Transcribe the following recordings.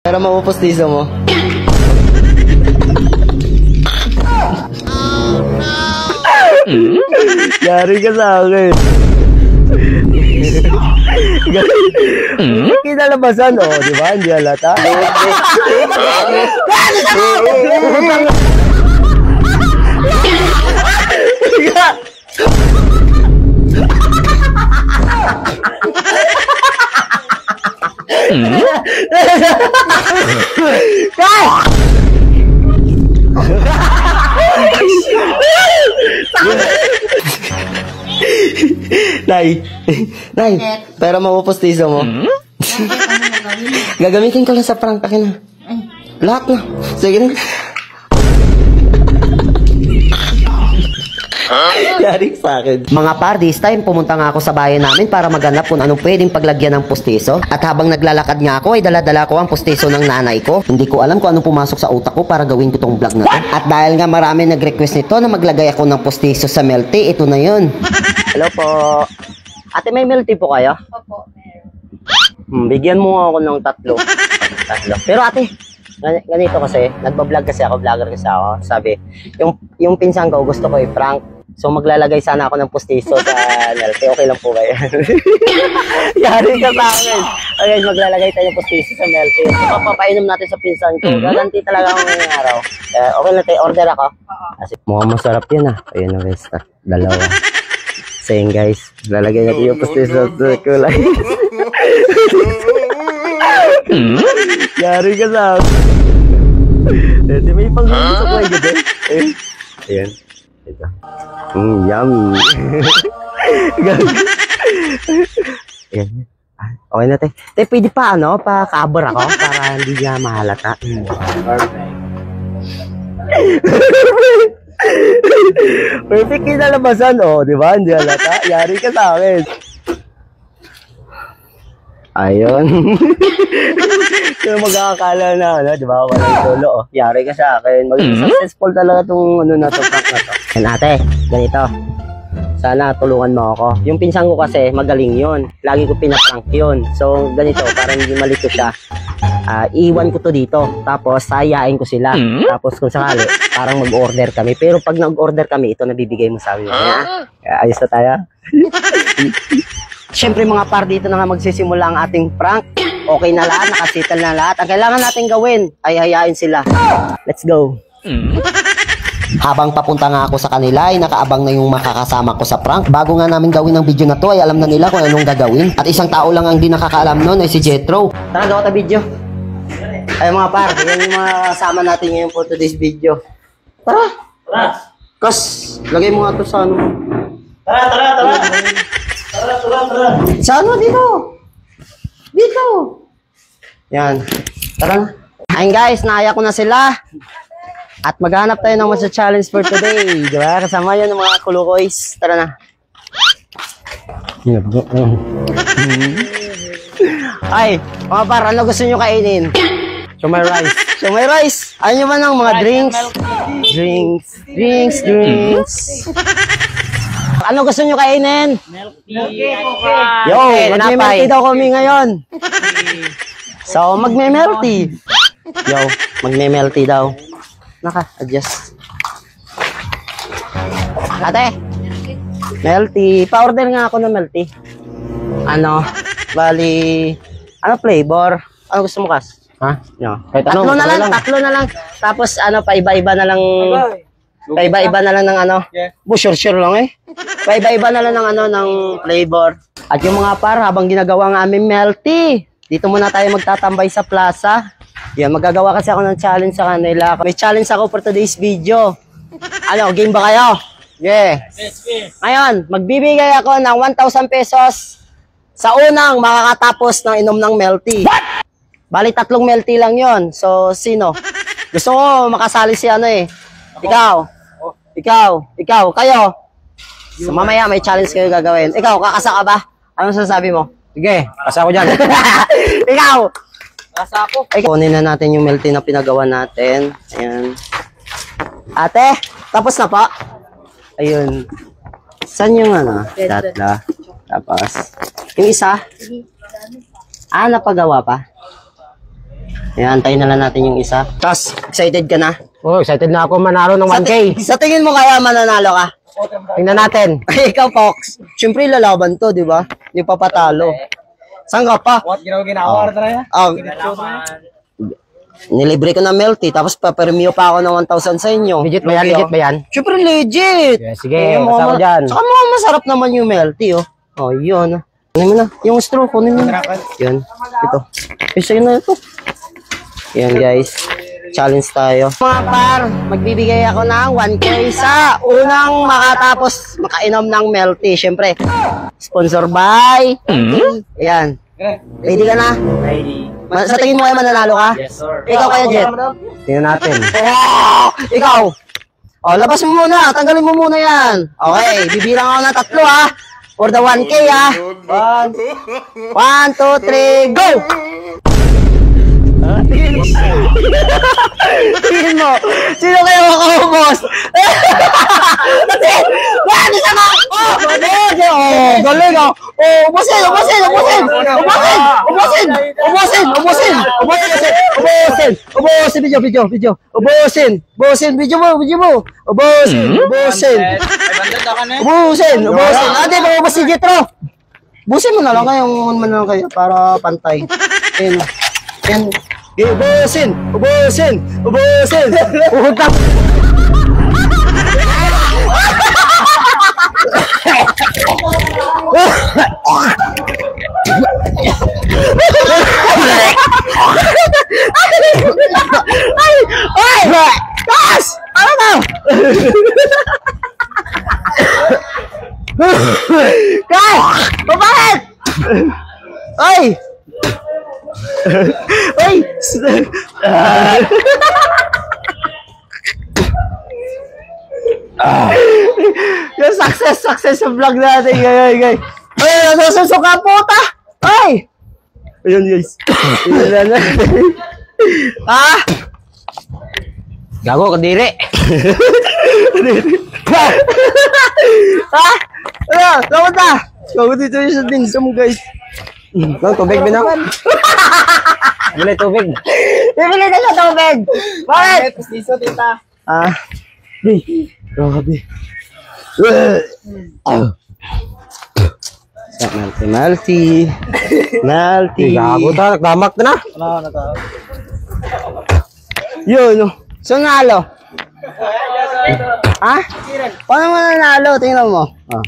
Pero mapupustiso mo. Yari ka sa akin. Kinalabasan, oh, di ba? Hindi halata. Nay, pero mapupustiso mo. Gagamitin ko lang sa prank. Akin na. Lahat na. Sige na. Yari sa akin. Mga par, this time pumunta nga ako sa bayan namin para maghanap kung anong pwedeng paglagyan ng pustiso. At habang naglalakad nga ako ay dala-dala ko ang pustiso ng nanay ko. Hindi ko alam kung anong pumasok sa utak ko para gawin ko tong vlog na to. At dahil nga marami nag-request nito na maglagay ako ng pustiso sa milk tea, ito na yun. Hello po. Ate, may milk tea po kayo? Opo, meron. Bigyan mo ako ng tatlo. Pero ate, ganito kasi, nagbablog kasi ako, vlogger kasi ako. Sabi, yung pinsan ko gusto ko i-prank. So maglalagay sana ako ng pustiso sa milk tea. Okay lang po ba yan? Yari ka sa akin. Okay, maglalagay tayo ng pustiso sa milk tea. So papapainom natin sa pinsan ko. Gaganti talaga ako ngayong araw. Okay lang tayo, order ako. Kasi mukhang masarap yan ah. Ayun na guys, dalawa. Saying guys, lalagay natin yung pustiso sa kulay. Yari ka sa akin. Ito may panggulo sa kulay ganda. Ayan. Ito. Yummy. Ayan. Okay na tayo. Tayo pwede pa pa-cover ako para hindi niya mahalata. Perfect kinalabasan, oh, di ba? Hindi halata. Yari ka sa akin. Ayun. Kaya magkakakala na, di ba? Walang tulo, oh. Yari ka sa akin. Mag-successful talaga itong na to, prank na to. Yan ate, ganito. Sana tulungan mo ako. Yung pinsan ko kasi, magaling yun. Lagi ko pinaprank yun. So, ganito, parang hindi malito siya. Iwan ko to dito. Tapos, sayain ko sila. Tapos, kung sakali, parang mag-order kami. Pero pag nag-order kami, ito nabibigay mo sa amin. Ayos na tayo. Siyempre mga par, dito na nga magsisimula ang ating prank. Okay na lahat, nakasital na lahat. Ang kailangan natin gawin ay hayain sila. Let's go. Habang papunta nga ako sa kanila ay nakaabang na yung makakasama ko sa prank. Bago nga namin gawin ang video na to ay alam na nila kung anong gagawin. At isang tao lang ang di nakakaalam nun ay si Jethro. Tara, gawa ta video. Ay mga par, yan yung mga kasama natin ngayon for today's video. Tara. Kas, lagay mo nga to sa ano. Tara. Sa ano dito? Dito. Yan. Tara na. Ayun guys, naaya ko na sila. At maghanap tayo ng masa challenge for today. Diba? Kasama yan ng mga kulukoys. Tara na. Ay, mga par, ano gusto nyo kainin? Shumai rice. Ano nyo ba ng mga drinks? Drinks. Ano gusto nyo kainin? Milk tea. Yo, magme-milk tea daw kami ngayon. So, magme-milk tea. Yo, magme-milk tea daw. Naka-adjust. Ate, milk tea. Pa-order nga ako ng milk tea. Bali, flavor? Ano gusto mo, Kas? Ha? No. Tatlo na lang. Tapos, paiba-iba na lang. Paiba-iba na lang ng sure lang eh. Paiba-iba na lang ng flavor. At yung mga par, habang ginagawa ng aming milk tea, dito muna tayo magtatambay sa plaza. Yan, magagawa kasi ako ng challenge sa kanila. May challenge ako for today's video. Game ba kayo? Yeah. Ngayon, magbibigay ako ng 1,000 pesos sa unang makakatapos ng inom ng milk tea. Bali, 3 milk tea lang yon. So, sino? Gusto ko makasali si Ikaw, kayo. So, mamaya may challenge kayo gagawin. Ikaw, kakasa ka ba? Anong sasabi mo? Sige, kasa ko dyan. Ikaw! Kasa ako. Kunin na natin yung milk tea na pinagawa natin. Ayan. Ate, tapos na po. Ayun. Saan yung tatla? Tapos, yung isa? Napagawa pa? Ayan, antayin na lang natin yung isa. Tas, excited ka na? Oh, excited na ako manalo ng 1K. Sa tingin mo kaya mananalo ka? Tingnan natin. Ay, ikaw, Fox. Siyempre, lalaban to, di ba? Hindi pa patalo. Saan ka pa? Nilibre ko na Melty, tapos papermio pa ako ng 1,000 sa inyo. Legit ba yan? Legit ba yan? Siyempre, legit. Yeah, sige, kasama dyan. Saka mukhang masarap naman yung Melty, oh. Oh, yun. Kunin mo na. Yung straw, kunin mo na. Yun. Ito. Isa na ito. Yan, guys. Challenge tayo. Mga par, magbibigay ako ng 1K sa unang makatapos makainom ng Melty. Siyempre, sponsor by... Ayan. Ready ka na? Ready. Sa tingin mo kaya mananalo ka? Yes, sir. Ikaw kaya, Jet? Tingnan natin. Oh, ikaw! Oh, labas mo muna. Tanggalin mo muna yan. Okay, bibilang ako ng 3, ha? For the 1K, ha? 1, 2, 3, go! Tingin mo. Sino kayo makaubos? Kasi, wala isa ka! Oh, galing, oh. Oh, ubusin! Ubusin! Ate, maubos si Jetro! Ubusin mo na lang kayo, para pantay. Ayun. Yan. Ubusin! Utang! Ay! Taas! Ano to? Guys! Bakit? Ay! Ay! Yung success sa vlog natin, guys. Ay, nasususok ka, puta! Ay! Ayun, guys. Ayun na. Ah! Gago, kadiri. Ha? Ano? Lakot na! Lakot dito yung sa dinsa mo, guys. Tubig ba na? Bili tubig. Bibili na siya tubig! Bakit? Pustiso, tita. Ah. Di. Grabe. Malty. Gago ta, nagdamak na na. Yun. So, nalo. Ha? Paano mo nanalo? Tingnan mo. Ah.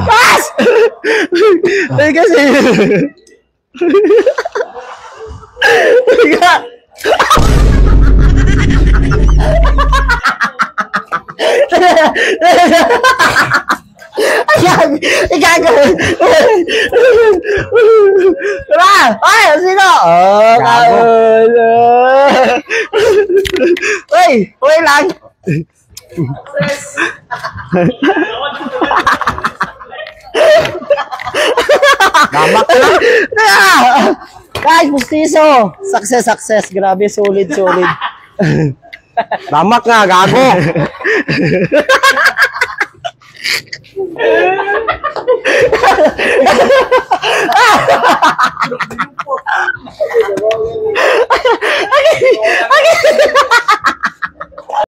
Pas! Ay kasi. Ayan! Igagawin! Tara! Ay! Sino? Oh, kaulo! Uy! Uy lang! Damak na. Guys, pustiso! Success! Grabe, solid. Damak nga, gago.